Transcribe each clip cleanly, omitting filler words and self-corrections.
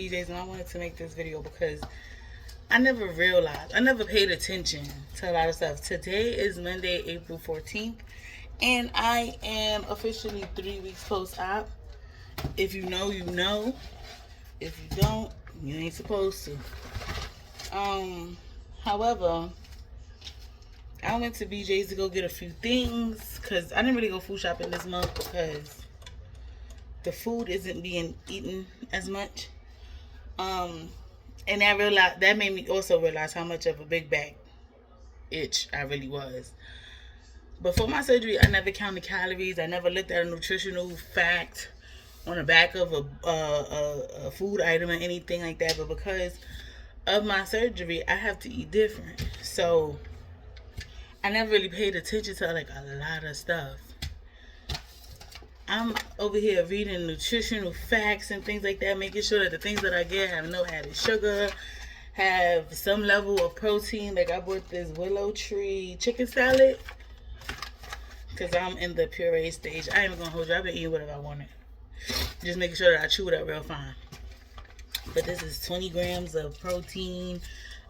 BJ's, and I wanted to make this video because I never realized, I never paid attention to a lot of stuff. Today is Monday, April 14th, and I am officially 3 weeks post-op. If you know, you know. If you don't, you ain't supposed to. However, I went to BJ's to go get a few things because I didn't really go food shopping this month because the food isn't being eaten as much. And that made me also realize how much of a big back itch I really was. Before my surgery, I never counted calories. I never looked at a nutritional fact on the back of a food item or anything like that. But because of my surgery, I have to eat different. So I never really paid attention to like a lot of stuff. I'm over here reading nutritional facts and things like that, making sure that the things that I get have no added sugar, have some level of protein. Like I bought this willow tree chicken salad because I'm in the puree stage. I ain't even gonna hold you. I've been eating whatever I wanted. Just making sure that I chew it up real fine. But this is 20 grams of protein,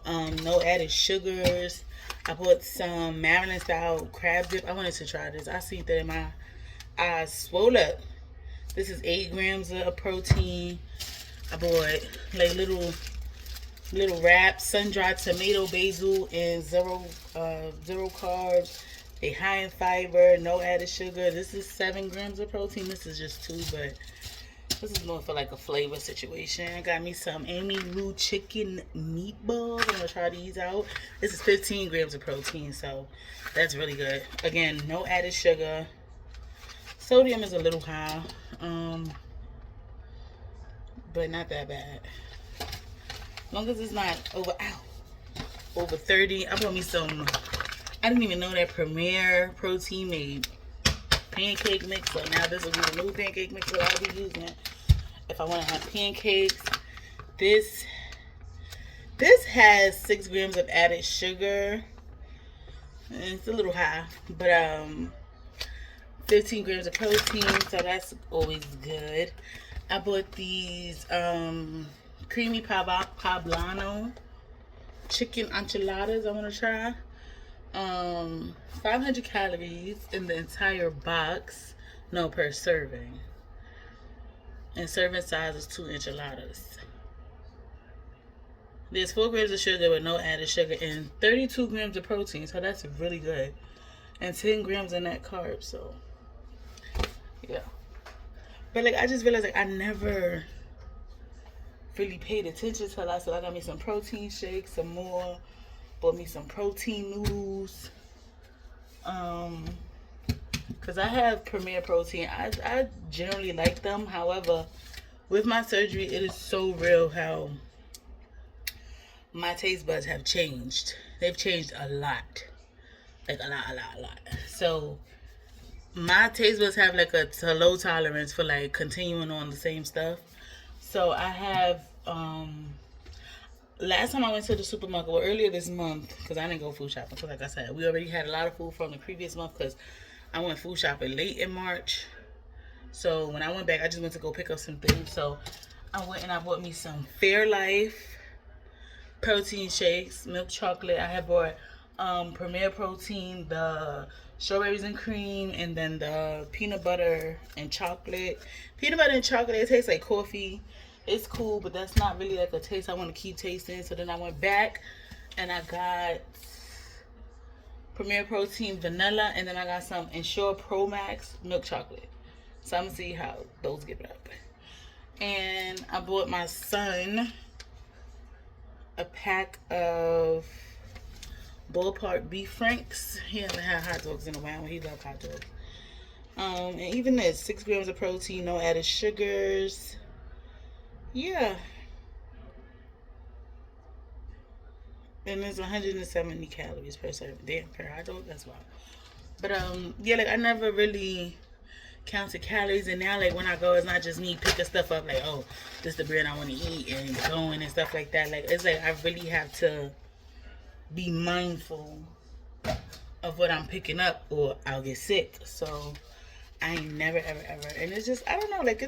no added sugars. I bought some Maryland style crab dip. I wanted to try this. I see that in my eyes swole up. This is 8 grams of protein. I bought like little wraps, sun-dried tomato, basil, and zero carbs. They high in fiber, no added sugar. This is 7 grams of protein. This is just 2, but this is more for like a flavor situation. I got me some Amy Lou chicken meatballs. I'm gonna try these out. This is 15 grams of protein, so that's really good. Again, no added sugar. Sodium is a little high, but not that bad. As long as it's not over 30. I bought me some, I didn't even know that Premier Protein made pancake mix. So now this will be the new pancake mix that I'll be using if I want to have pancakes. This has 6 grams of added sugar. And it's a little high, but 15 grams of protein, so that's always good. I bought these creamy poblano chicken enchiladas I want to try. 500 calories in the entire box, no, per serving. And serving size is 2 enchiladas. There's 4 grams of sugar with no added sugar and 32 grams of protein, so that's really good. And 10 grams of net carbs, so yeah. But like I just realized like I never really paid attention to a lot. So I got me some protein shakes, some more. Bought me some protein noodles. Cause I have Premier Protein. I generally like them. However, with my surgery, it is so real how my taste buds have changed. They've changed a lot. Like a lot. So my taste buds have like a low tolerance for like continuing on the same stuff. So I have last time I went to the supermarket, well, earlier this month, because I didn't go food shopping, because like I said, we already had a lot of food from the previous month because I went food shopping late in March. So when I went back, I just went to go pick up some things. So I went and I bought me some Fairlife protein shakes, milk chocolate. I had bought Premier Protein, the strawberries and cream, and then the peanut butter and chocolate. Peanut butter and chocolate, it tastes like coffee. It's cool, but that's not really like a taste I want to keep tasting. So then I went back and I got Premier Protein vanilla, and then I got some Ensure Pro Max milk chocolate. So I'm gonna see how those give it up. And I bought my son a pack of ballpark beef franks. He hasn't had hot dogs in a while. He loves hot dogs. And even this, 6 grams of protein, no added sugars. Yeah. And there's 170 calories per serving. Damn, per hot dog, that's wild. But yeah, like I never really counted calories, and now like when I go, it's not just me picking stuff up like, oh, this is the brand I want to eat and going and stuff like that. Like it's like I really have to be mindful of what I'm picking up or I'll get sick. So I ain't never ever, and it's just, I don't know, like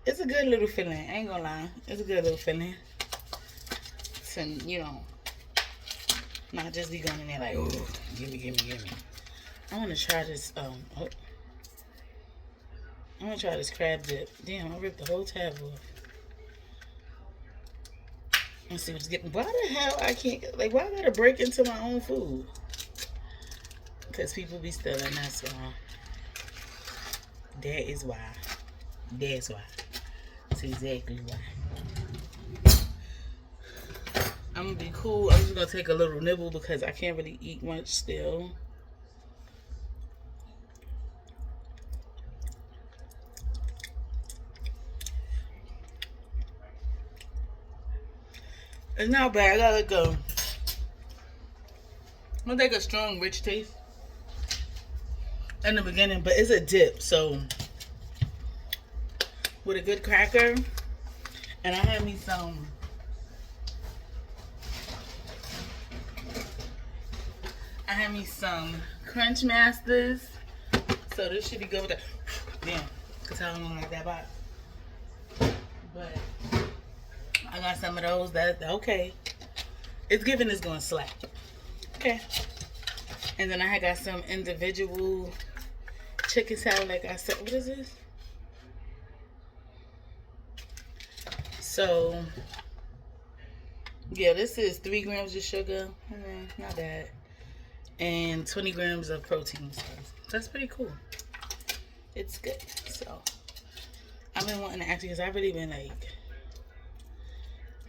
It's a good little feeling. I ain't gonna lie. It's a good little feeling. To, not just be going in there like, oh, give me. I want to try this, I want to try this crab dip. Damn, I ripped the whole tab off. Let's see what's getting. Why the hell I can't, like, why I gotta break into my own food? Because people be stealing, that's why. That is why. That's why. That's exactly why. I'm gonna be cool. I'm just gonna take a little nibble because I can't really eat much still. It's not bad. I got like a strong, rich taste in the beginning, but it's a dip. So with a good cracker, and I had me some. I had me some Crunch Masters. So this should be good with that. Damn, cause I don't like that box. But I got some of those. That's okay. It's giving it's gonna slap. Okay. And then I got some individual chicken salad, like I said. What is this? So yeah, this is 3 grams of sugar. Not bad. And 20 grams of protein. So that's pretty cool. It's good. So I've been wanting to actually, because I've really been like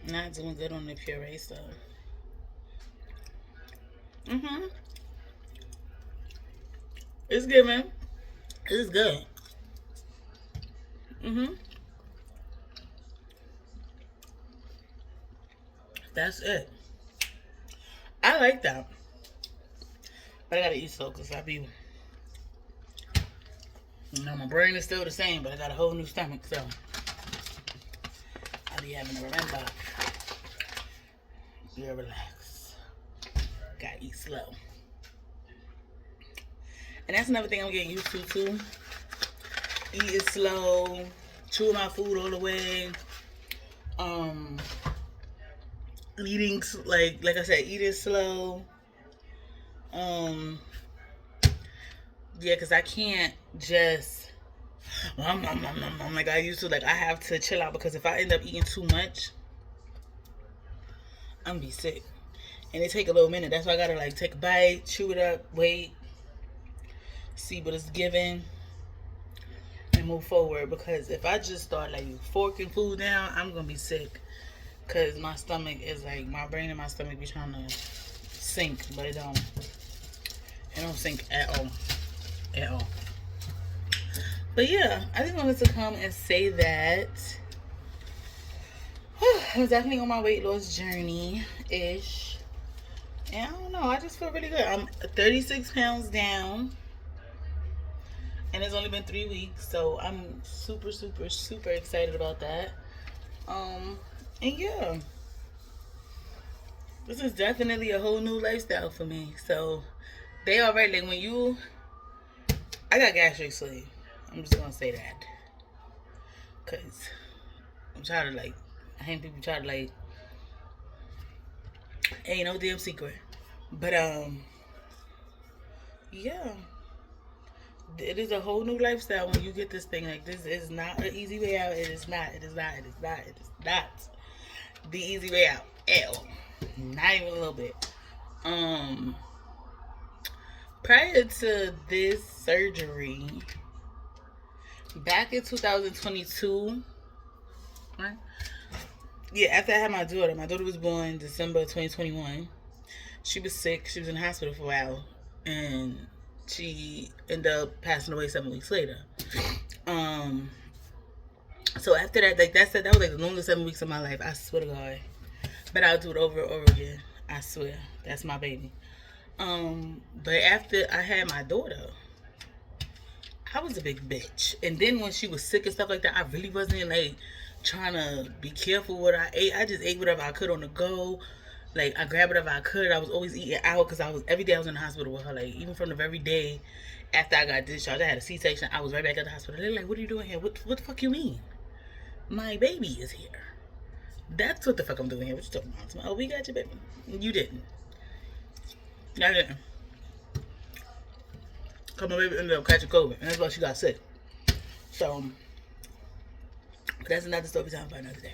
not doing good on the puree, so it's good, man. It's good. That's it. I like that, but I gotta eat slow because my brain is still the same, but I got a whole new stomach, so I be having to remember. Yeah, relax. Gotta eat slow. And that's another thing I'm getting used to too. Eating slow, chewing my food all the way. Eating like I said, eating slow. Yeah, because I can't just like I used to. Like I have to chill out because if I end up eating too much, I'm gonna be sick. And it take a little minute. That's why I gotta like take a bite, chew it up, wait, see what it's giving, and move forward. Because if I just start like forking food down, I'm gonna be sick. Cause my stomach is like, my brain and my stomach be trying to sink, but it don't sink at all. At all. But yeah, I just wanted to come and say that I was definitely on my weight loss journey-ish. And I don't know, I just feel really good. I'm 36 pounds down. And it's only been 3 weeks, so I'm super, super, super excited about that. And yeah, this is definitely a whole new lifestyle for me. So they already, like when I got gastric sleeve. I'm just gonna say that, cause I'm tired of like, I hate people try to like, ain't no damn secret. But yeah, it is a whole new lifestyle when you get this thing. Like this is not an easy way out. It is not. It is not. It is not. It is not the easy way out at all. Not even a little bit. Prior to this surgery, back in 2022, right? Yeah, after I had my daughter was born December 2021. She was sick. She was in the hospital for a while, and she ended up passing away 7 weeks later. So after that, like that was like the longest 7 weeks of my life. I swear to God. But I'll do it over and over again. I swear. That's my baby. But after I had my daughter, I was a big bitch. And then when she was sick and stuff like that, I really wasn't like trying to be careful what I ate. I just ate whatever I could on the go. Like I grabbed whatever I could. I was always eating out because every day I was in the hospital with her. Like even from the very day after I got discharged, I had a C-section. I was right back at the hospital. They're like, "What are you doing here? What the fuck you mean? My baby is here. That's what the fuck I'm doing here. What you talking about? Oh, we got your baby. You didn't. I didn't. Because my baby ended up catching COVID. And that's why she got sick. So, but that's another story time for another day.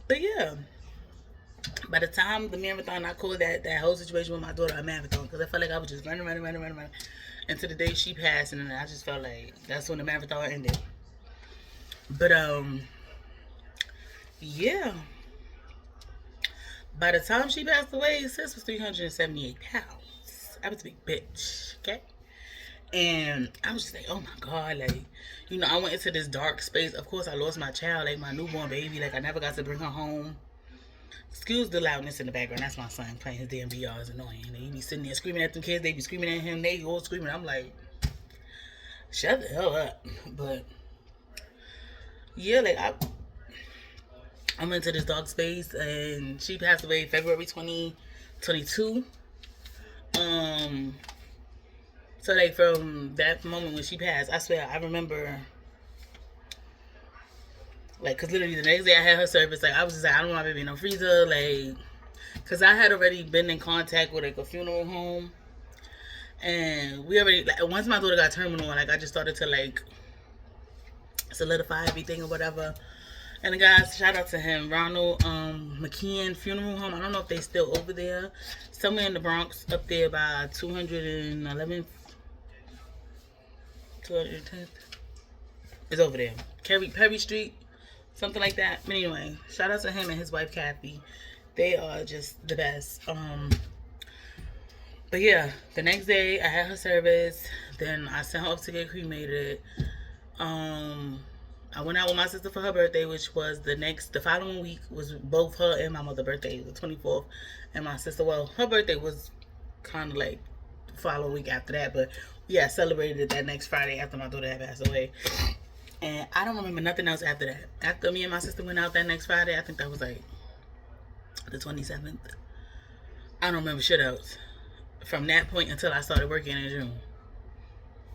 But yeah. By the time the marathon, I called that whole situation with my daughter a marathon. Because I felt like I was just running. Until the day she passed. And then I just felt like that's when the marathon ended. But, yeah. By the time she passed away, sis was 378 pounds. I was a big bitch, okay? And I was just like, oh my God, like, you know, I went into this dark space. Of course, I lost my child, like my newborn baby. Like, I never got to bring her home. Excuse the loudness in the background. That's my son playing his damn VR. Is annoying. He be sitting there screaming at them kids. They be screaming at him. They all screaming. I'm like, shut the hell up. But, yeah, like, I'm into this dark space, and she passed away February 2022. So like from that moment when she passed, I swear I remember, like, cause literally the next day I had her service. Like I was just like, I don't want my baby in no freezer, like, cause I had already been in contact with like a funeral home, and we already like once my daughter got terminal, like I just started to like solidify everything or whatever. And the guys, shout out to him, Ronald McKeon Funeral Home. I don't know if they still over there. Somewhere in the Bronx, up there by 211th, 210th. It's over there. Perry Street, something like that. But anyway, shout out to him and his wife, Kathy. They are just the best. But yeah, the next day I had her service. Then I sent her off to get cremated. I went out with my sister for her birthday, which was the following week was both her and my mother's birthday, the 24th, and my sister, well, her birthday was kind of like the following week after that, but yeah, celebrated it that next Friday after my daughter had passed away. And I don't remember nothing else after that. After me and my sister went out that next Friday, I think that was like the 27th. I don't remember shit else from that point until I started working in June.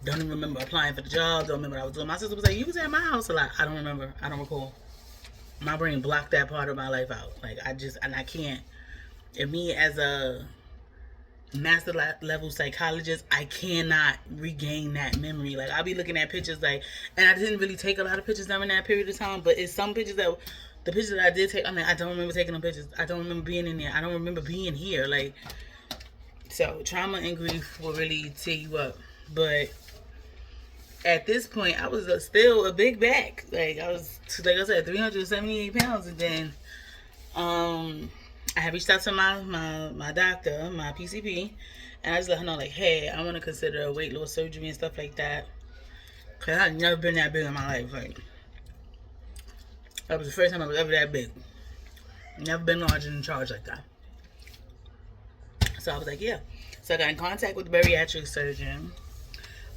Don't even remember applying for the job. Don't remember what I was doing. My sister was like, you was at my house a lot. I don't remember. I don't recall. My brain blocked that part of my life out. Like, I can't. And me as a master level psychologist, I cannot regain that memory. Like, I'll be looking at pictures, like, and I didn't really take a lot of pictures during that period of time, but it's some pictures the pictures that I did take, I mean, I don't remember taking them pictures. I don't remember being in there. I don't remember being here. Like, so trauma and grief will really tear you up. But at this point, I was still a big back. Like I said, 378 pounds. And then I had reached out to my doctor, my PCP, and I just let her know, like, hey, I want to consider a weight loss surgery and stuff like that. Because I've never been that big in my life. Like, that was the first time I was ever that big. Never been large and in charge like that. So I was like, yeah. So I got in contact with the bariatric surgeon.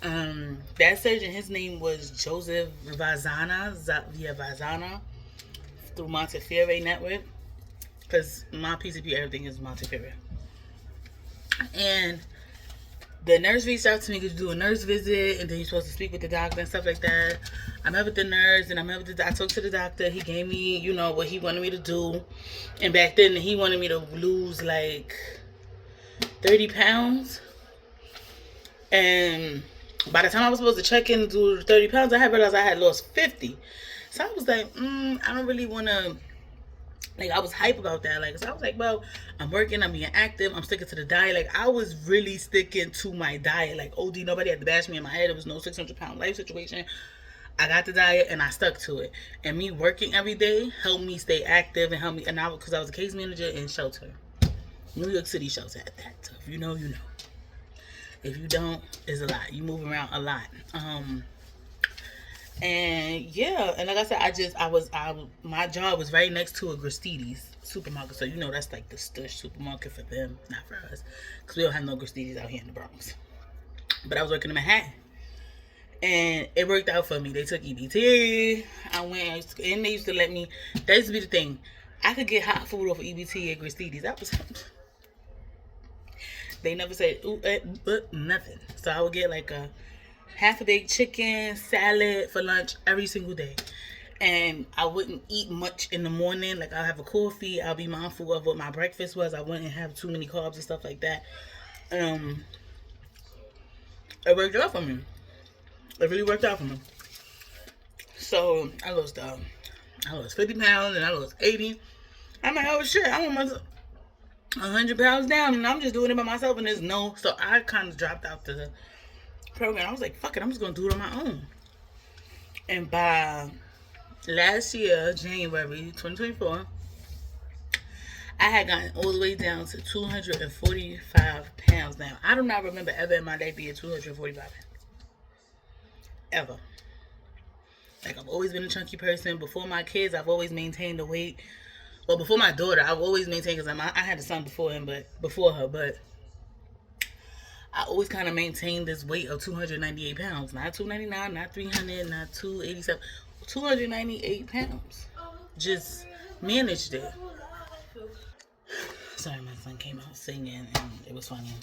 That surgeon, his name was Joseph Vazana, through Montefiore Network, because my PCP, everything is Montefiore. And the nurse reached out to me to do a nurse visit, and then you're supposed to speak with the doctor and stuff like that. I met with the nurse, and I talked to the doctor. He gave me, you know, what he wanted me to do. And back then, he wanted me to lose like 30 pounds. And by the time I was supposed to check in and do 30 pounds, I had realized I had lost 50. So I was like, I don't really want to, like, I was hype about that. Like, so I was like, well, I'm working, I'm being active, I'm sticking to the diet. Like, I was really sticking to my diet. Like, OD, nobody had to bash me in my head. There was no 600-pound life situation. I got the diet and I stuck to it. And me working every day helped me stay active and helped me, and because I was a case manager in shelter. New York City shelter at that. So if you know, you know. If you don't, it's a lot. You move around a lot. And yeah, and like I said, my job was right next to a Gristedes supermarket. So you know that's like the stush supermarket for them, not for us, because we don't have no Gristedes out here in the Bronx. But I was working in Manhattan, and it worked out for me. They took EBT. I went, and they used to let me. That used to be the thing. I could get hot food off of EBT at Gristedes. That was. They never said nothing. So I would get like a half a baked chicken, salad for lunch every single day. And I wouldn't eat much in the morning. Like, I'll have a coffee. I'll be mindful of what my breakfast was. I wouldn't have too many carbs and stuff like that. Um, it worked out for me. It really worked out for me. So I lost 50 pounds and I lost 80. I'm like, oh shit, I want myself 100 pounds down, and I'm just doing it by myself. And there's no, so I kind of dropped out the program. I was like, fuck it, I'm just gonna do it on my own. And by last year, January 2024, I had gotten all the way down to 245 pounds. Now, I do not remember ever in my life being 245 pounds. Ever. Like, I've always been a chunky person. Before my kids, I've always maintained the weight. Well, before my daughter, I've always maintained, because I had a son before her, but I always kind of maintained this weight of 298 pounds. Not 299, not 300, not 287. 298 pounds. Just managed it. Sorry, my son came out singing and it was funny.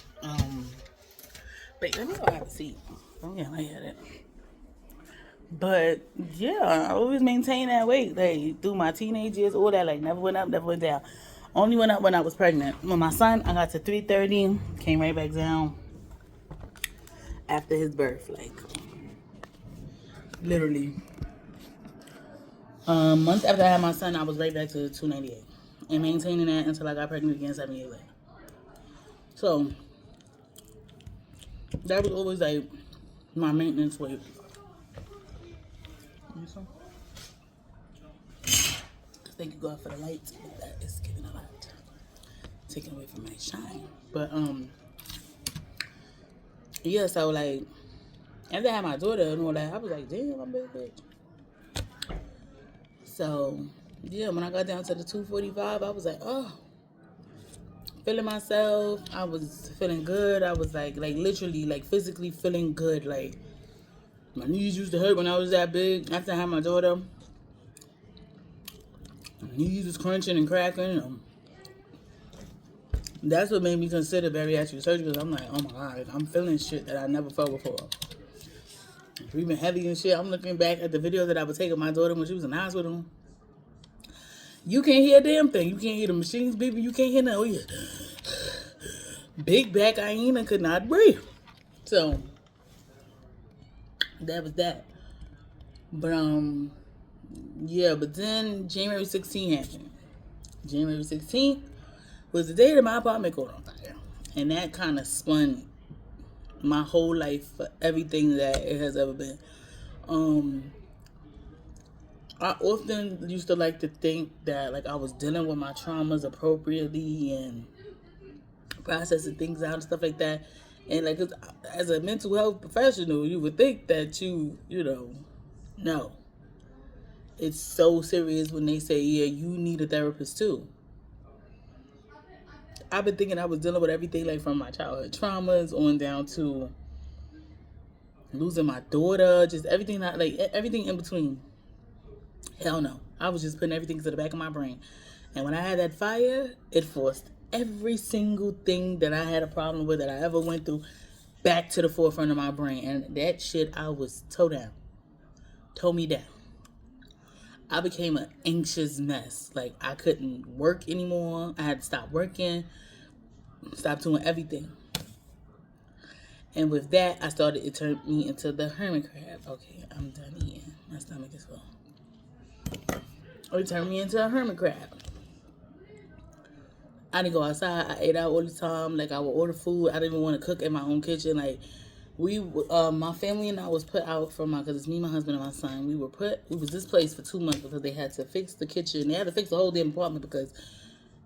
But let me go have a seat. Oh yeah, I had it. But yeah, I always maintained that weight. Like, through my teenage years, all that, like, never went up, never went down. Only went up when I was pregnant. When my son, I got to 330, came right back down after his birth. Like, literally. Months after I had my son, I was right back to 298. And maintaining that until I got pregnant again 7 years later. So, that was always, like, my maintenance weight. Thank you, God, for the lights. That is giving a lot. Taking away from my shine. But, yeah, so, like, after I had my daughter and all that, I was like, damn, I'm a big bitch. So, yeah, when I got down to the 245, I was like, oh, feeling myself. I was feeling good. I was like literally, like, physically feeling good. Like, my knees used to hurt when I was that big. After I had my daughter, my knees was crunching and cracking. That's what made me consider bariatric surgery, because I'm like, oh my God, I'm feeling shit that I never felt before. Breathing heavy and shit. I'm looking back at the videos that I would take of my daughter when she was in the hospital. You can't hear a damn thing. You can't hear the machines beeping. You can't hear nothing. Oh, yeah. Big back hyena could not breathe. So, that was that. But, yeah, but then January 16th happened. January 16th was the day that my apartment caught on fire. And that kind of spun my whole life for everything that it has ever been. I often used to like to think that, like, I was dealing with my traumas appropriately and processing things out and stuff like that. And, like, as a mental health professional, you would think that no. It's so serious when they say, yeah, you need a therapist too. I've been thinking I was dealing with everything, like, from my childhood traumas on down to losing my daughter, just everything, everything in between. Hell no. I was just putting everything to the back of my brain. And when I had that fire, it forced every single thing that I had a problem with, that I ever went through, back to the forefront of my brain. And that shit, I was toe me down. I became an anxious mess. Like, I couldn't work anymore. I had to stop working, stop doing everything. And with that, it turned me into the hermit crab. Okay, I'm done eating. My stomach is full. It turned me into a hermit crab. I didn't go outside. I ate out all the time. Like, I would order food. I didn't even want to cook in my own kitchen. Like, my family and I was put out because it's me, my husband, and my son. We was displaced for 2 months because they had to fix the kitchen. They had to fix the whole damn apartment because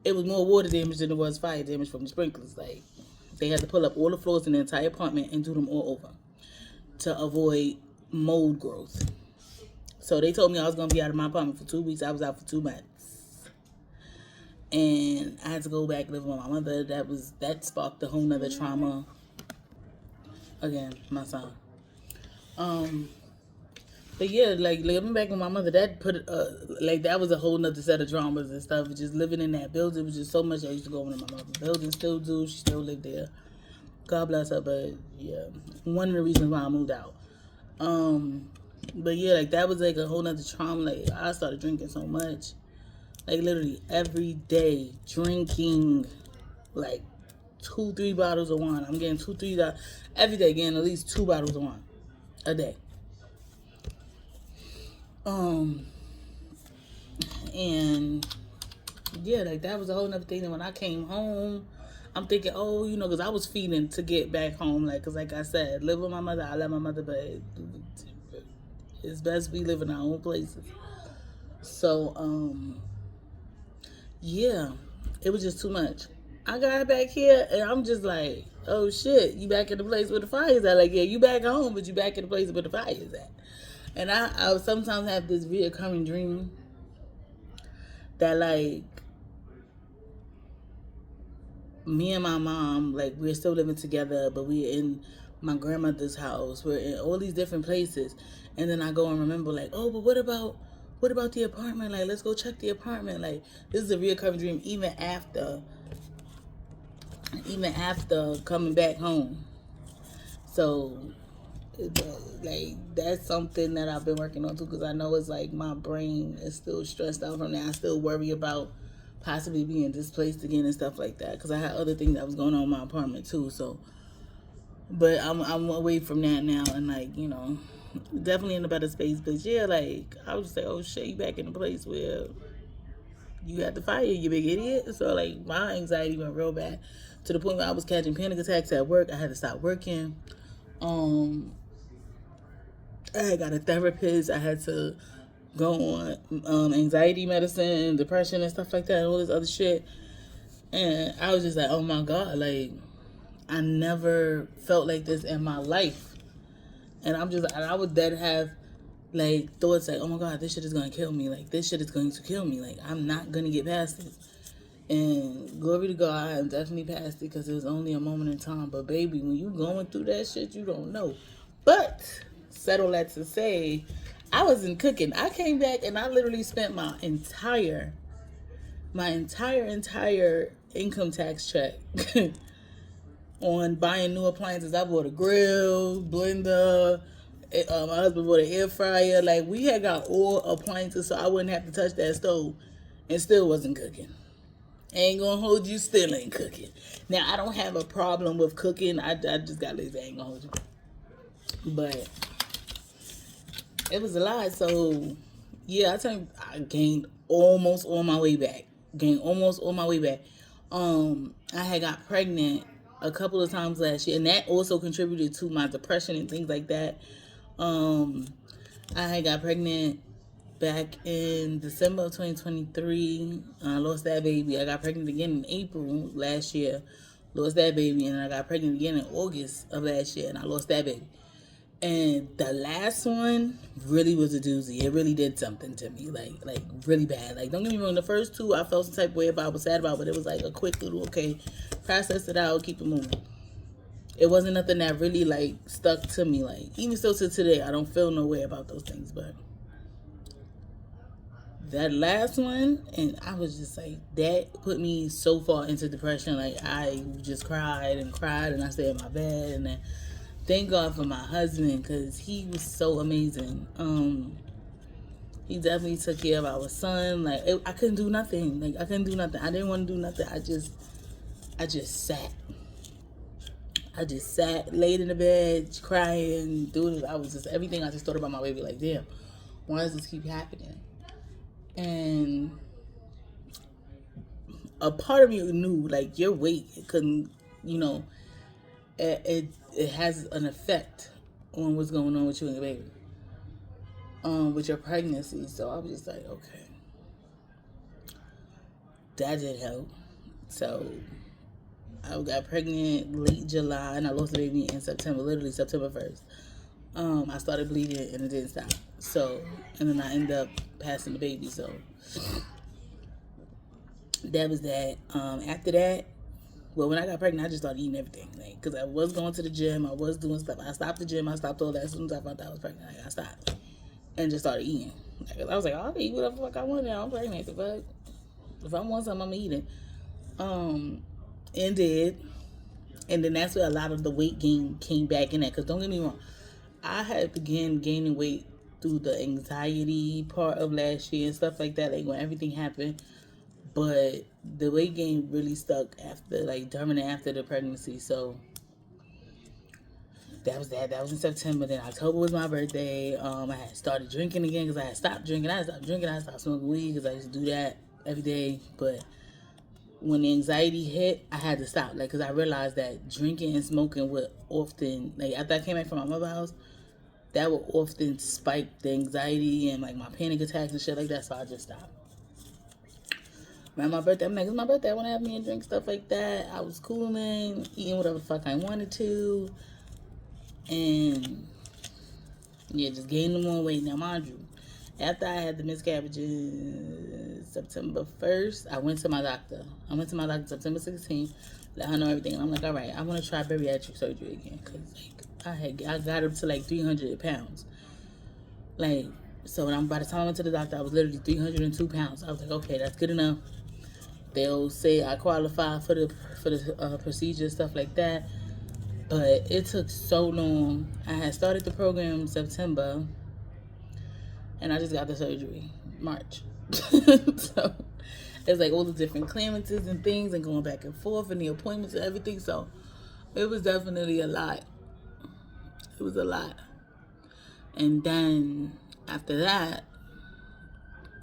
it was more water damage than it was fire damage from the sprinklers. Like, they had to pull up all the floors in the entire apartment and do them all over to avoid mold growth. So they told me I was going to be out of my apartment for 2 weeks. I was out for 2 months. And I had to go back living with my mother. That sparked a whole nother trauma. Again, my son. But yeah, like, living back with my mother, that that was a whole nother set of dramas and stuff. Just living in that building was just so much. I used to go into my mother's building, still do. She still lived there. God bless her, but yeah, one of the reasons why I moved out. But yeah, like that was like a whole nother trauma. Like I started drinking so much, like literally every day drinking, like 2-3 bottles of wine. I'm getting 2-3 every day, getting at least 2 bottles of wine a day. Um, and yeah, like that was a whole nother thing. And when I came home, I'm thinking, oh, because I was feeding to get back home. Like, cause like I said, live with my mother. I love my mother, but it's best we live in our own places. So, yeah, it was just too much. I got back here and I'm just like, oh shit, you back in the place where the fire's at. Like, yeah, you back home, but you back in the place where the fire is at. And I sometimes have this reoccurring dream that like me and my mom, like we're still living together, but we're in my grandmother's house. We're in all these different places. And then I go and remember like, oh, but what about the apartment? Like, let's go check the apartment. Like, this is a reoccurring dream even after coming back home. So like that's something that I've been working on too, because I know it's like my brain is still stressed out from that. I still worry about possibly being displaced again and stuff like that, because I had other things that was going on in my apartment too. So, but I'm away from that now, and like definitely in a better space. But yeah, like I was just like, oh shit, you back in a place where you got the fire, you big idiot. So like my anxiety went real bad to the point where I was catching panic attacks at work. I had to stop working. I got a therapist. I had to go on anxiety medicine, depression, and stuff like that, and all this other shit. And I was just like, oh my God, like, I never felt like this in my life. And I would then have, like, thoughts like, oh my God, this shit is going to kill me. Like, this shit is going to kill me. Like, I'm not going to get past this. And glory to God, I'm definitely past it because it was only a moment in time. But baby, when you going through that shit, you don't know. But settle that to say, I wasn't cooking. I came back and I literally spent my entire income tax check on buying new appliances. I bought a grill, blender. My husband bought an air fryer. Like, we had got all appliances so I wouldn't have to touch that stove, and still wasn't cooking. Ain't gonna hold you, still ain't cooking. Now, I don't have a problem with cooking. I just got lazy. I ain't gonna hold you. But it was a lot. So, yeah, I gained almost all my way back. I had got pregnant a couple of times last year, and that also contributed to my depression and things like that. I had got pregnant back in December of 2023. I lost that baby. I got pregnant again in April last year. Lost that baby, and I got pregnant again in August of last year, and I lost that baby. And the last one really was a doozy. It really did something to me, like really bad. Like, don't get me wrong, the first two I felt some type of way about, was sad about, but it was like a quick little, okay, process it out, keep it moving. It wasn't nothing that really like stuck to me. Like, even still to today, I don't feel no way about those things. But that last one, and I was just like, that put me so far into depression. Like, I just cried, and I stayed in my bed, and then thank God for my husband, because he was so amazing. He definitely took care of our son. Like, I couldn't do nothing. I didn't want to do nothing. I just sat. Laid in the bed, crying, doing it. Everything. I just thought about my baby. Like, damn, why does this keep happening? And a part of me knew, like, your weight, it couldn't, it has an effect on what's going on with you and your baby, with your pregnancy. So I was just like, okay, that did help. So I got pregnant late July, and I lost the baby in September, literally September 1st. I started bleeding, and it didn't stop. So, and then I ended up passing the baby. So that was that. After that, well, when I got pregnant, I just started eating everything. Like, because I was going to the gym, I was doing stuff. I stopped the gym, I stopped all that. As soon as I found out I was pregnant, I stopped and just started eating. Like, I was like, I'll eat whatever the fuck I want now. I'm pregnant. But if I want something, I'm eating. And did. And then that's where a lot of the weight gain came back in that. Because don't get me wrong, I had began gaining weight through the anxiety part of last year and stuff like that, like when everything happened. But the weight gain really stuck after, like during and after the pregnancy. So that was that. That was in September. Then October was my birthday. I had started drinking again because I had stopped drinking. I had stopped drinking. I had stopped smoking weed because I used to do that every day. But when the anxiety hit, I had to stop. Like, because I realized that drinking and smoking would often, like, after I came back from my mother's house, that would often spike the anxiety and, like, my panic attacks and shit like that. So I just stopped. Around my birthday, I'm like, it's my birthday. I want to have me a drink, stuff like that. I was cooling, eating whatever the fuck I wanted to. And, yeah, just gaining more weight. Now, mind you, after I had the miscarriages September 1st, I went to my doctor. I went to my doctor September 16th, let her know everything. And I'm like, all right, I want to try bariatric surgery again. Because, like, I got up to, like, 300 pounds. Like, so by the time I went to the doctor, I was literally 302 pounds. I was like, okay, that's good enough. They'll say I qualify for the procedure, stuff like that. But it took so long. I had started the program in September, and I just got the surgery March. So it's like all the different clearances and things and going back and forth and the appointments and everything. So it was definitely a lot. It was a lot. And then after that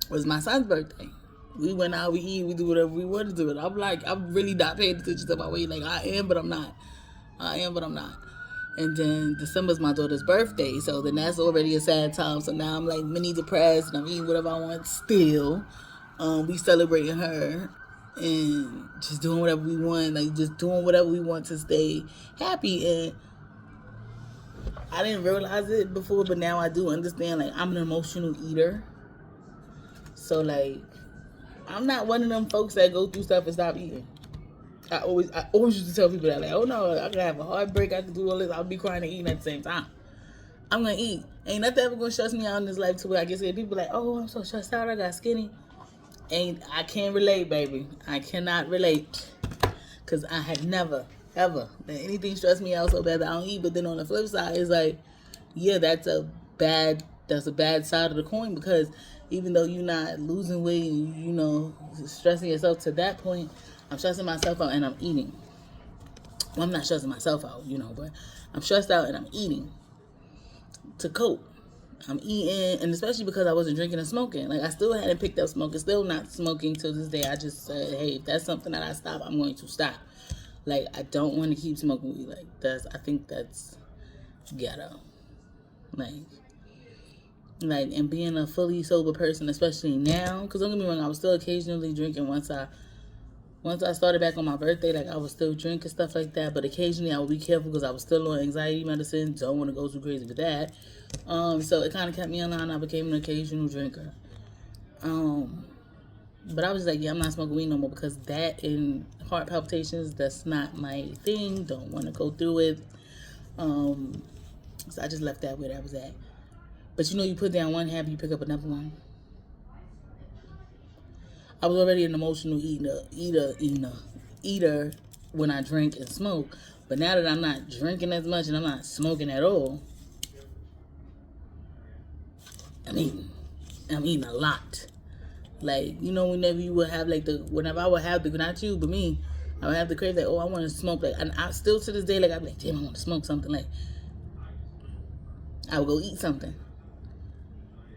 was my son's birthday. We went out, we eat, we do whatever we wanted to do. I'm like, I'm really not paying attention to my weight. Like, I am, but I'm not. I am, but I'm not. And then December's my daughter's birthday. So then that's already a sad time. So now I'm like mini depressed and I'm eating whatever I want still. We celebrating her and just doing whatever we want. Like, just doing whatever we want to stay happy. And I didn't realize it before, but now I do understand. Like, I'm an emotional eater. So, like, I'm not one of them folks that go through stuff and stop eating. I always used to tell people that, like, oh no, I could have a heartbreak, I could do all this, I'll be crying and eating at the same time. I'm gonna eat. Ain't nothing ever gonna stress me out in this life to where I get scared. People like, oh, I'm so stressed out, I got skinny. I can't relate, baby. I cannot relate. Cause I had never, ever let anything stress me out so bad that I don't eat. But then on the flip side, it's like, yeah, that's a bad side of the coin, because even though you're not losing weight and stressing yourself to that point, I'm stressing myself out and I'm eating. Well, I'm not stressing myself out, but I'm stressed out and I'm eating to cope. I'm eating, and especially because I wasn't drinking and smoking. Like, I still hadn't picked up smoking, still not smoking to this day. I just said, hey, if that's something that I stop, I'm going to stop. Like, I don't want to keep smoking weed. Like, I think that's ghetto. Like, and being a fully sober person, especially now, because don't get me wrong, I was still occasionally drinking once I started back on my birthday. Like, I was still drinking, stuff like that, but occasionally I would be careful because I was still on anxiety medicine. Don't want to go too crazy with that. So it kind of kept me in line. I became an occasional drinker. But I was like, yeah, I'm not smoking weed no more, because that and heart palpitations, that's not my thing. Don't want to go through it. So I just left that where that was at. But you put down one habit, you pick up another one. I was already an emotional eater when I drink and smoke. But now that I'm not drinking as much and I'm not smoking at all, I'm eating a lot. Like, whenever you would have whenever I would have not you, but me, I would have the crave, like, oh, I want to smoke. Like, and I still to this day, like, I'd be like, damn, I want to smoke something. Like, I would go eat something.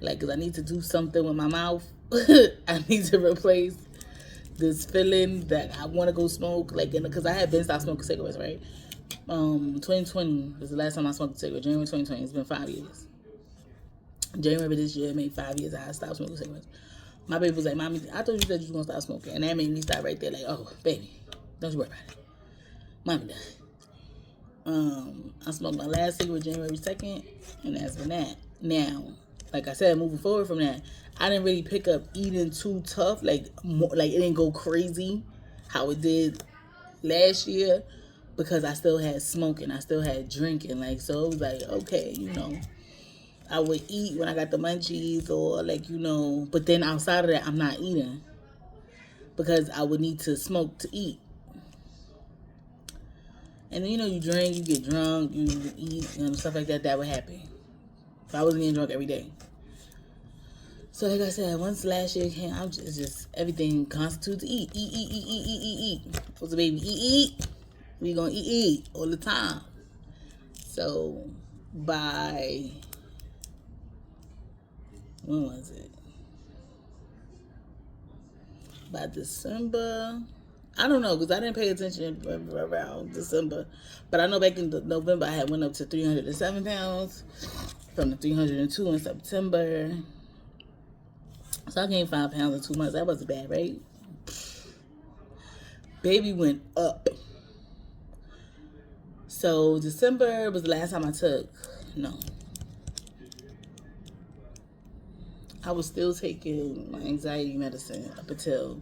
Like, because I need to do something with my mouth. I need to replace this feeling that I want to go smoke. Like, because I had been stopped smoking cigarettes, right? 2020 was the last time I smoked a cigarette. January 2020. It's been 5 years. January this year, it made 5 years I stopped smoking cigarettes. My baby was like, Mommy, I thought you said you was going to stop smoking. And that made me stop right there. Like, oh, baby, don't you worry about it. Mommy done. I smoked my last cigarette January 2nd. And that's been that. Now, like I said, moving forward from that, I didn't really pick up eating too tough. Like it didn't go crazy how it did last year, because I still had smoking. I still had drinking. Like, so it was like, okay, I would eat when I got the munchies or but then outside of that, I'm not eating because I would need to smoke to eat. And then, you drink, you get drunk, you eat, stuff like that. That would happen. I wasn't getting drunk every day. So like I said, once last year came, I'm just everything constitutes eat. What's a baby? Eat. We gonna eat all the time. So by when was it? By December, I don't know because I didn't pay attention around December, but I know back in November I had went up to 307 pounds from the 302 in September. So I gained 5 pounds in 2 months. That wasn't bad, right? Baby went up. So December was the last time I took. No. I was still taking my anxiety medicine up until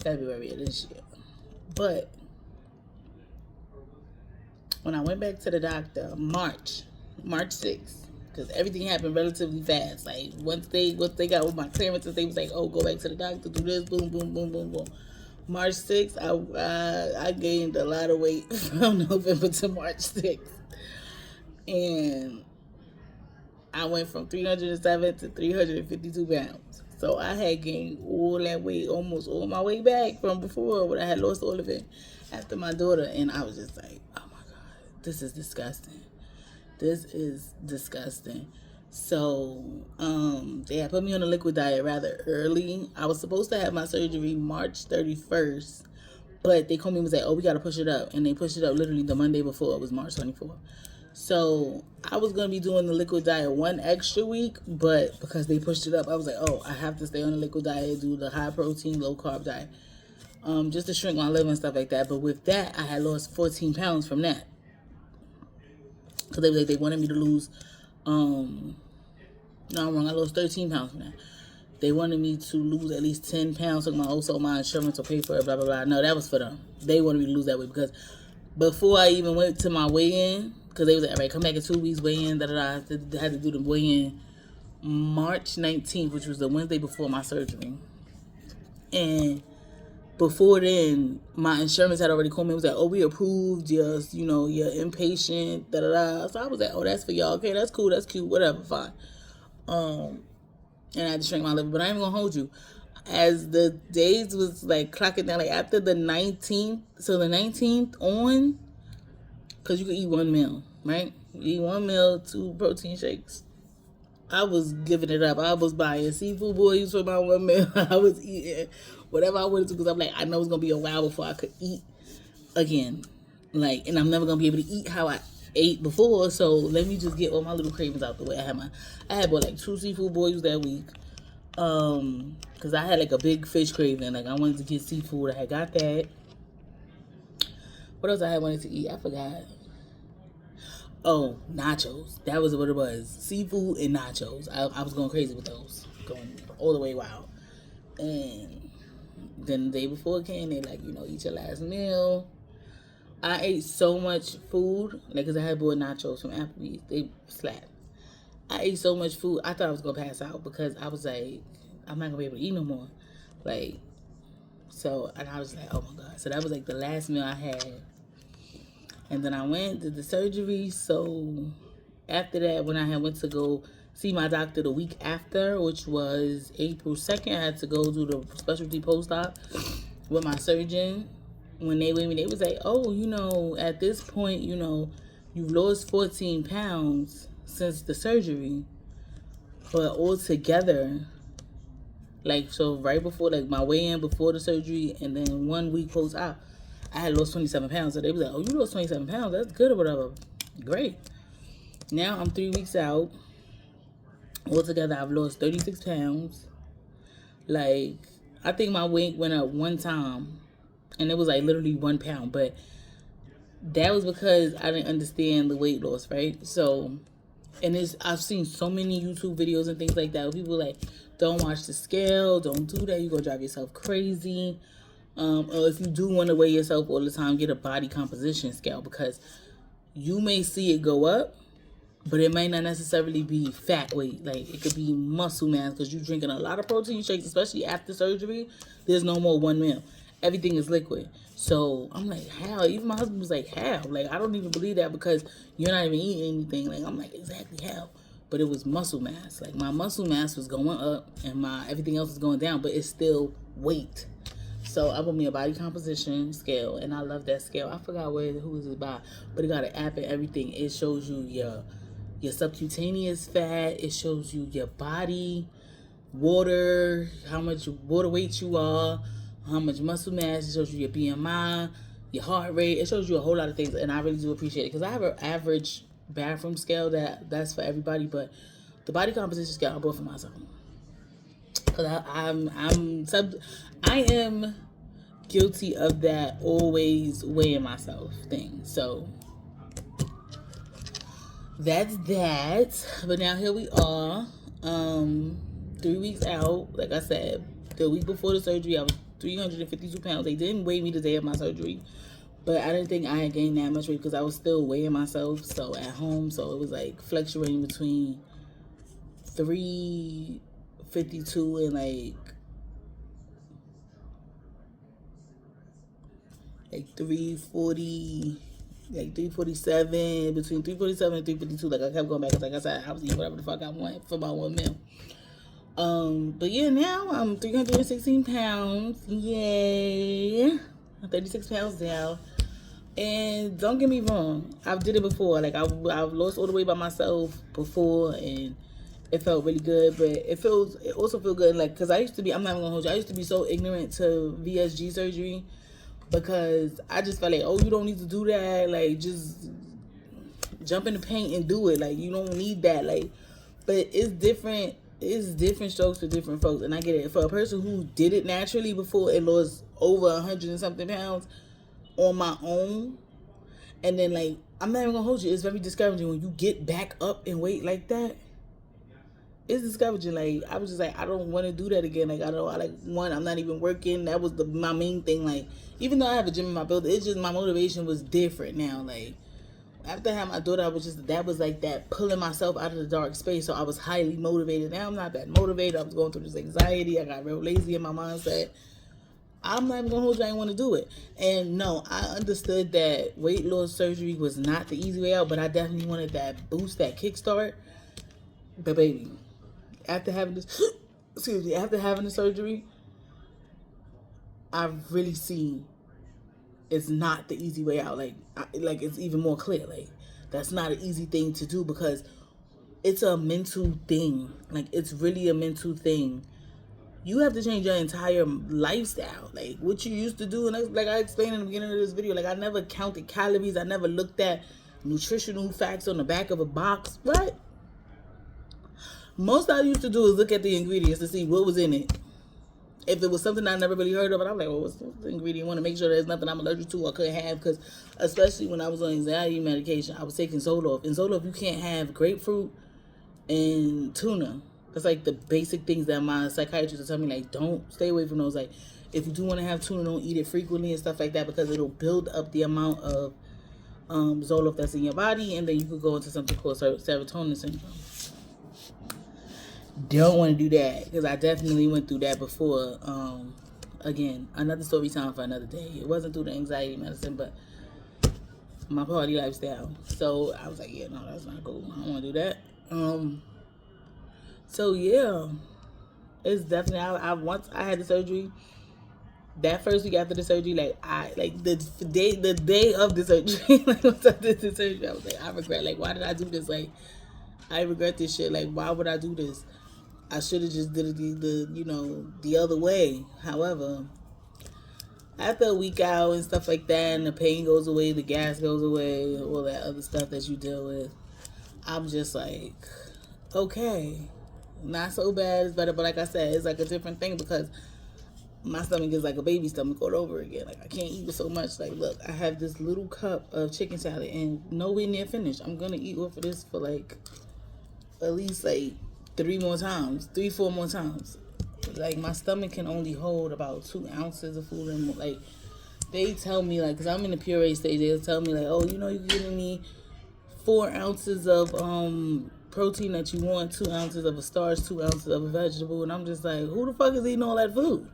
February of this year. But when I went back to the doctor, March 6th, because everything happened relatively fast. Like once they got with my clearances, they was like, "Oh, go back to the doctor, do this, boom, boom, boom, boom, boom." March 6th, I gained a lot of weight from November to March 6th, and I went from 307 to 352 pounds. So I had gained all that weight, almost all my weight back from before when I had lost all of it after my daughter, and I was just like, "Oh my God, this is disgusting." This is disgusting. So, they had put me on a liquid diet rather early. I was supposed to have my surgery March 31st, but they called me and was like, "Oh, we got to push it up." And they pushed it up literally the Monday before. It was March 24th. So, I was going to be doing the liquid diet one extra week, but because they pushed it up, I was like, "Oh, I have to stay on the liquid diet, do the high protein, low carb diet, just to shrink my liver and stuff like that." But with that, I had lost 14 pounds from that. Because they was like, they wanted me to lose, no, I'm wrong, I lost 13 pounds from that. They wanted me to lose at least 10 pounds, so my insurance will pay for it, blah, blah, blah. No, that was for them. They wanted me to lose that weight because before I even went to my weigh-in, because they was like, "All right, come back in 2 weeks, weigh-in, da-da-da." I had to do the weigh-in March 19th, which was the Wednesday before my surgery. And before then, my insurance had already called me and was like, "Oh, we approved your, your inpatient, da-da-da." So I was like, "Oh, that's for y'all. Okay, that's cool, that's cute, whatever, fine." And I had to shrink my liver, but I ain't gonna hold you. As the days was like clocking down, like after the 19th, so the 19th on, because you could eat one meal, right? You eat one meal, 2 protein shakes. I was giving it up. I was buying seafood boils for my one meal. I was eating whatever I wanted to because I'm like, I know it's going to be a while before I could eat again. Like, and I'm never going to be able to eat how I ate before. So let me just get all my little cravings out the way. I had bought like 2 seafood boils that week. Because I had like a big fish craving. Like I wanted to get seafood. I had got that. What else I had wanted to eat? I forgot. Oh, nachos. That was what it was. Seafood and nachos. I was going crazy with those. Going all the way wild. And then the day before it came, they like, eat your last meal. I ate so much food. Like, because I had bought nachos from Applebee's. They slapped. I ate so much food. I thought I was going to pass out because I was like, I'm not going to be able to eat no more. Like, so, and I was like, oh my God. So that was like the last meal I had. And then I went to the surgery. So after that, when I had went to go see my doctor the week after, which was April 2nd, I had to go do the specialty post-op with my surgeon. When they weighed me, they was like, "Oh, at this point, you've lost 14 pounds since the surgery. But altogether, like, so right before, like, my weigh-in before the surgery and then 1 week post-op, I had lost 27 pounds. So they was like, "Oh, you lost 27 pounds. That's good or whatever." Great. Now I'm 3 weeks out. Altogether, I've lost 36 pounds. Like, I think my weight went up one time. And it was like literally 1 pound. But that was because I didn't understand the weight loss, right? So, and I've seen so many YouTube videos and things like that where people like, don't watch the scale. Don't do that. You're going to drive yourself crazy. Or if you do want to weigh yourself all the time, get a body composition scale because you may see it go up, but it may not necessarily be fat weight. Like, it could be muscle mass because you're drinking a lot of protein shakes, especially after surgery. There's no more one meal. Everything is liquid. So I'm like, how? Even my husband was like, how? Like, I don't even believe that because you're not even eating anything. Like, I'm like, exactly how? but it was muscle mass. Like my muscle mass was going up and my everything else was going down, but it's still weight. So I bought me a body composition scale, and I love that scale. I forgot who is it by, but it got an app and everything. It shows you your subcutaneous fat. It shows you your body water, how much water weight you are, how much muscle mass. It shows you your BMI, your heart rate. It shows you a whole lot of things, and I really do appreciate it because I have an average bathroom scale that's for everybody, but the body composition scale I bought for myself because I am guilty of that always weighing myself thing. So that's that. But now here we are, 3 weeks out. Like I said, the week before the surgery, I was 352 pounds. They didn't weigh me the day of my surgery, but I didn't think I had gained that much weight because I was still weighing myself. So at home, so it was like fluctuating between 352 and like 340, like 347, between 347 and 352. Like I kept going back because, like I said, I was eating whatever the fuck I want for my 1 meal. But yeah, now I'm 316 pounds. Yay! I'm 36 pounds down. And don't get me wrong, I've did it before. Like I've lost all the weight by myself before, and it felt really good. But it also feels good, like, because I used to be, I'm not even gonna hold you, I used to be so ignorant to VSG surgery because I just felt like, oh, you don't need to do that. Like, just jump in the paint and do it. Like, you don't need that. Like, but it's different. It's different strokes for different folks, and I get it. For a person who did it naturally before and lost over 100 and something pounds on my own, and then, like, I'm not even gonna hold you, it's very discouraging when you get back up in weight like that. It's discouraging. Like, I was just like, I don't want to do that again. Like, I'm not even working. That was my main thing. Like, even though I have a gym in my building, it's just my motivation was different now. Like, after I had my daughter, that was like that pulling myself out of the dark space. So I was highly motivated. Now I'm not that motivated. I was going through this anxiety. I got real lazy in my mindset. I'm not even gonna hold you, I didn't want to do it. And no, I understood that weight loss surgery was not the easy way out, but I definitely wanted that boost, that kickstart. But baby, after having this, after having the surgery, I've really seen it's not the easy way out. Like it's even more clear. Like, that's not an easy thing to do because it's a mental thing. Like, it's really a mental thing. You have to change your entire lifestyle. Like, what you used to do, and like I explained in the beginning of this video, like, I never counted calories. I never looked at nutritional facts on the back of a box, right? Most I used to do is look at the ingredients to see what was in it. If it was something I never really heard of, and I'm like, well, what's the ingredient? I want to make sure there's nothing I'm allergic to or could have, because especially when I was on anxiety medication, I was taking Zoloft. And Zoloft, you can't have grapefruit and tuna. That's like the basic things that my psychiatrist will tell me, like, don't stay away from those. Like, if you do want to have tuna, don't eat it frequently and stuff like that because it'll build up the amount of Zoloft that's in your body, and then you could go into something called serotonin syndrome. Don't want to do that because I definitely went through that before. Again, another story time for another day. It wasn't through the anxiety medicine, but my party lifestyle. So I was like, yeah, no, that's not cool. I don't want to do that. So yeah, it's definitely, once I had the surgery, that first week after the surgery, the day of the surgery, like once I did the surgery, I was like, I regret, like, why did I do this? Like, I regret this shit. Like, why would I do this? I should have just did it the other way. However, after a week out and stuff like that, and the pain goes away, the gas goes away, all that other stuff that you deal with, I'm just like, okay, not so bad, it's better. But like I said, it's like a different thing because my stomach is like a baby stomach all over again. Like, I can't eat with so much. Like, look, I have this little cup of chicken salad and nowhere near finished. I'm gonna eat off of this for like at least like 4 more times. Like, my stomach can only hold about 2 ounces of food, and like, they tell me, like, because I'm in the puree stage, they'll tell me, like, oh, you're giving me 4 ounces of protein that you want, 2 ounces of a starch, 2 ounces of a vegetable, and I'm just like, who the fuck is eating all that food?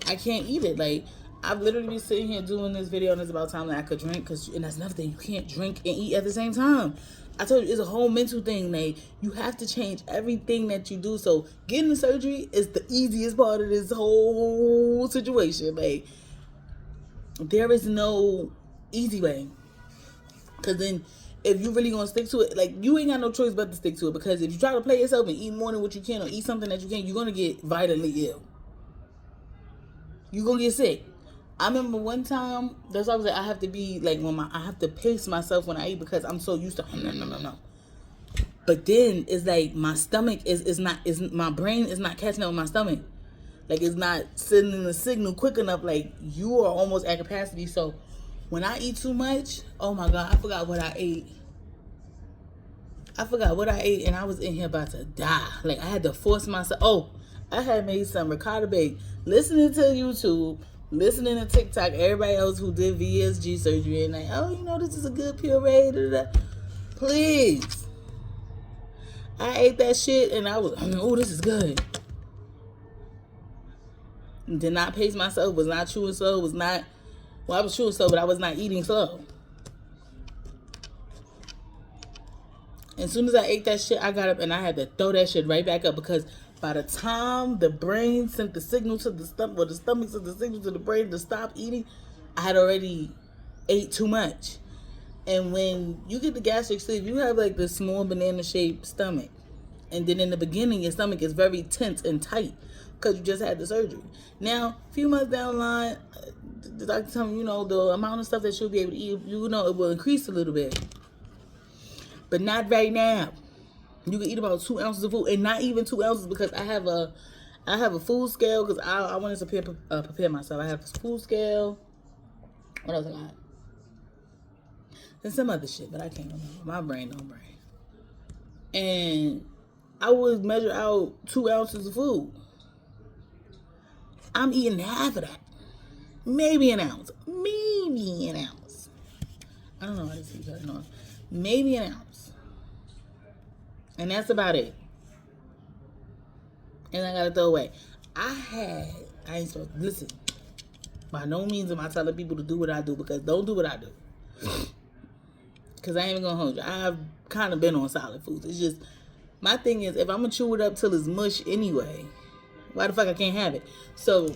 I can't eat it. Like, I've literally been sitting here doing this video, and it's about time that I could drink, and that's another thing. You can't drink and eat at the same time. I told you, it's a whole mental thing. Like, you have to change everything that you do. So getting the surgery is the easiest part of this whole situation. Like, there is no easy way. Because then, if you really gonna stick to it, like, you ain't got no choice but to stick to it. Because if you try to play yourself and eat more than what you can, or eat something that you can, you're gonna get violently ill. You're gonna get sick. I remember one time, that's why I was like, I have to be like, I have to pace myself when I eat, because I'm so used to no. But then it's like my stomach is my brain is not catching up with my stomach. Like, it's not sending the signal quick enough. Like, you are almost at capacity. So when I eat too much, oh my God, I forgot what I ate. And I was in here about to die. Like, I had to force myself. Oh, I had made some ricotta bake, listening to YouTube, listening to TikTok, everybody else who did VSG surgery, and like, oh, this is a good puree. Please. I ate that shit, and I was, oh, this is good. Did not pace myself, was not chewing slow, I was chewing slow, but I was not eating slow. As soon as I ate that shit, I got up and I had to throw that shit right back up, because by the time the brain sent the signal to the stomach, or the stomach sent the signal to the brain to stop eating, I had already ate too much. And when you get the gastric sleeve, you have like this small banana-shaped stomach. And then in the beginning, your stomach is very tense and tight because you just had the surgery. Now, a few months down the line, the doctor told me, the amount of stuff that you'll be able to eat, it will increase a little bit. But not right now. You can eat about 2 ounces of food, and not even 2 ounces, because I have a food scale, because I wanted to prepare myself. I have a food scale. What else I got? And some other shit, but I can't remember. My brain don't brain. And I would measure out 2 ounces of food. I'm eating half of that. Maybe an ounce. I don't know how to see that. Maybe an ounce. And that's about it. And I gotta throw away. I ain't supposed to listen. By no means am I telling people to do what I do, because don't do what I do. Because I ain't even gonna hold you. I've kind of been on solid foods. It's just, my thing is, if I'm gonna chew it up till it's mush anyway, why the fuck I can't have it? So,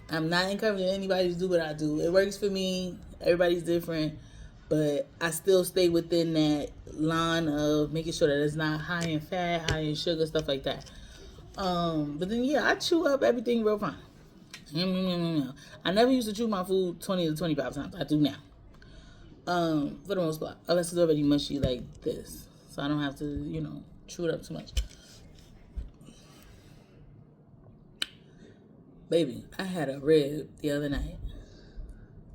I'm not encouraging anybody to do what I do. It works for me. Everybody's different. But I still stay within that line of making sure that it's not high in fat, high in sugar, stuff like that. But then, I chew up everything real fine. I never used to chew my food 20 to 25 times. I do now. For the most part. Unless it's already mushy like this. So I don't have to, chew it up too much. Baby, I had a rib the other night.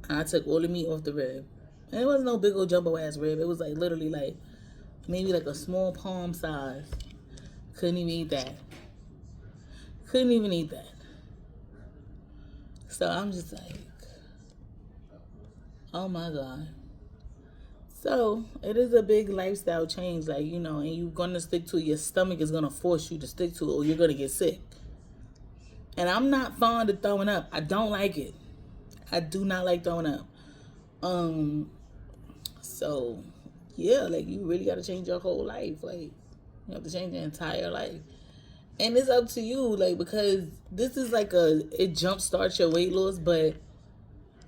And I took all the meat off the rib. And it wasn't no big old jumbo ass rib. It was like literally like maybe like a small palm size. Couldn't even eat that. So I'm just like, oh my God. So it is a big lifestyle change, like, and you're going to stick to it. Your stomach is going to force you to stick to it, or you're going to get sick. And I'm not fond of throwing up. I don't like it. I do not like throwing up. So, like, you really got to change your whole life. Like, you have to change your entire life. And it's up to you, like, because this is like it jumpstarts your weight loss, but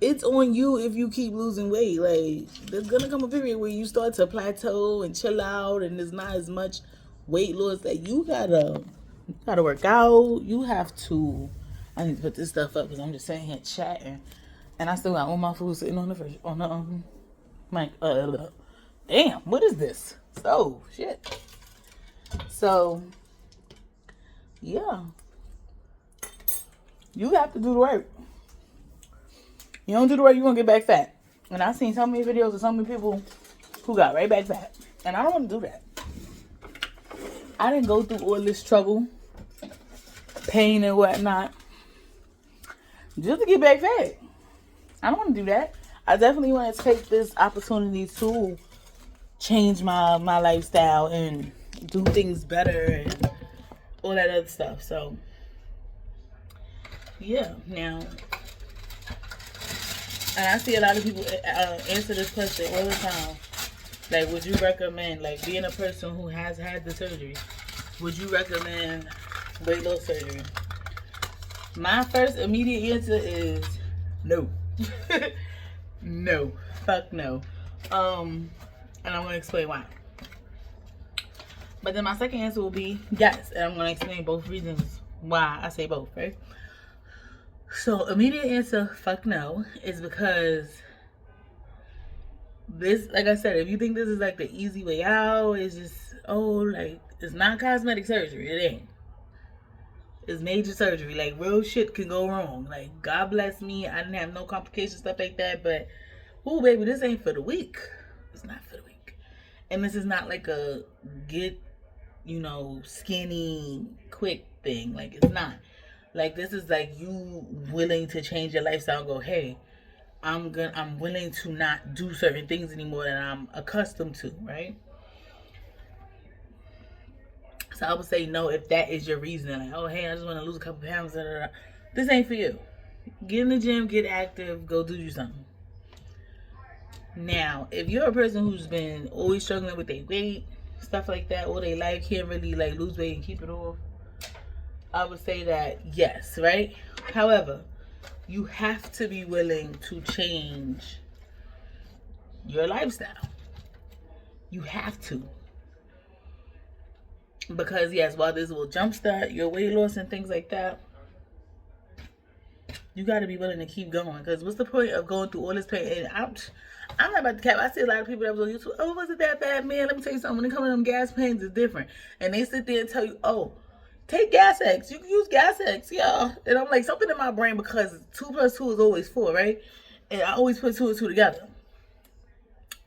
it's on you if you keep losing weight. Like, there's going to come a period where you start to plateau and chill out, and there's not as much weight loss. Like, you gotta work out. You have to. I need to put this stuff up because I'm just sitting here chatting, and I still got all my food sitting on the fridge, on the mic. Damn, what is this? So shit. So you have to do the work. You don't do the work, you're gonna get back fat. And I've seen so many videos of so many people who got right back fat, and I don't want to do that. I didn't go through all this trouble, pain and whatnot, just to get back fat. I don't want to do that. I definitely want to take this opportunity to change my lifestyle and do things better and all that other stuff. So, now, And I see a lot of people answer this question all the time. Like, would you recommend, like, being a person who has had the surgery, would you recommend weight loss surgery? My first immediate answer is no. No. Fuck no. And I'm going to explain why. But then my second answer will be yes. And I'm going to explain both reasons why I say both, right? So, immediate answer, fuck no, is because this, like I said, if you think this is like the easy way out, it's just, like, it's not cosmetic surgery. It ain't. It's major surgery. Like, real shit can go wrong. Like, God bless me, I didn't have no complications, stuff like that. But, ooh, baby, this ain't for the weak. It's not for the weak. And this is not like a get, skinny, quick thing. Like, it's not. Like, this is like you willing to change your lifestyle and go, hey, I'm willing to not do certain things anymore that I'm accustomed to, right? So I would say no if that is your reason. Like, oh, hey, I just want to lose a couple pounds. This ain't for you. Get in the gym, get active, go do you something. Now, if you're a person who's been always struggling with their weight, stuff like that, all their life, can't really like lose weight and keep it off, I would say that yes, right? However, you have to be willing to change your lifestyle. You have to. Because yes, while this will jumpstart your weight loss and things like that, you got to be willing to keep going. Because what's the point of going through all this pain? And I'm not about to cap. I see a lot of people that was on YouTube, oh, was it that bad, man? Let me tell you something. When it comes to them gas pains, it's different. And they sit there and tell you, oh, take Gas X. You can use Gas X, y'all. And I'm like, something in my brain, because 2 plus 2 is always 4, right? And I always put 2 and 2 together.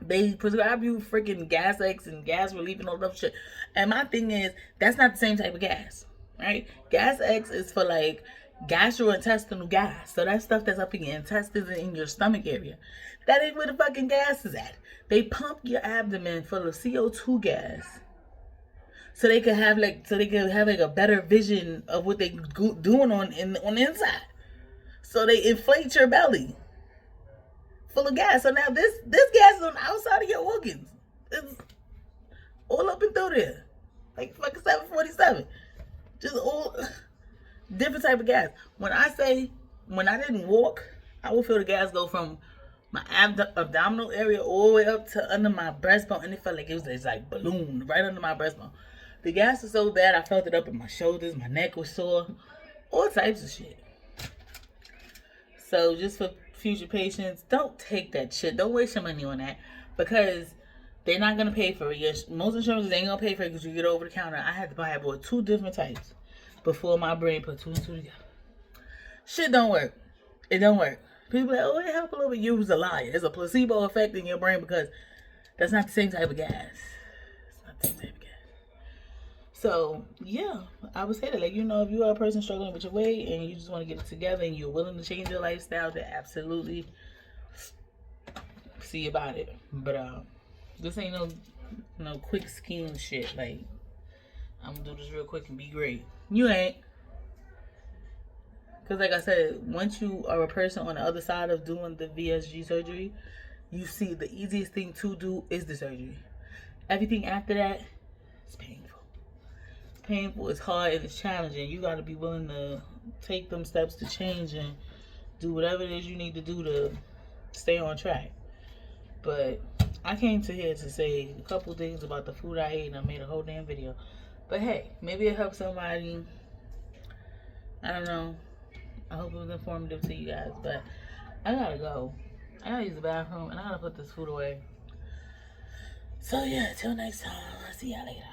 They prescribe you freaking Gas X and gas relief and all that shit. And my thing is, that's not the same type of gas, right? Gas X is for like gastrointestinal gas. So that stuff that's up in your intestines and in your stomach area. That ain't where the fucking gas is at. They pump your abdomen full of CO2 gas. So they can have like a better vision of what they doing on the inside. So they inflate your belly full of gas. So now this gas is on the outside of your organs. It's all up and through there, like fucking 747. Just all different type of gas. When I didn't walk, I would feel the gas go from my abdominal area all the way up to under my breastbone, and it felt like it's like balloon right under my breastbone. The gas was so bad, I felt it up in my shoulders. My neck was sore. All types of shit. So just for future patients, don't take that shit. Don't waste your money on that. Because they're not going to pay for it. Most insurances ain't going to pay for it because you get over the counter. I had to buy about 2 different types before my brain put 2 and 2 together. Shit don't work. It don't work. People are like, oh, it helped a little bit. You was a liar. It's a placebo effect in your brain because that's not the same type of gas. It's not the same type of gas. So, yeah, I would say that, like, if you are a person struggling with your weight and you just want to get it together and you're willing to change your lifestyle, then absolutely see about it. But, this ain't no quick scheme shit. Like, I'm going to do this real quick and be great. You ain't. Because, like I said, once you are a person on the other side of doing the VSG surgery, you see the easiest thing to do is the surgery. Everything after that is painful. Painful, it's hard, and it's challenging. You got to be willing to take them steps to change and do whatever it is you need to do to stay on track. But I came to here to say a couple things about the food I ate, and I made a whole damn video. But hey, maybe it helped somebody. I don't know. I hope it was informative to you guys. But I gotta go. I gotta use the bathroom, and I gotta put this food away. So yeah, till next time. I'll see y'all later.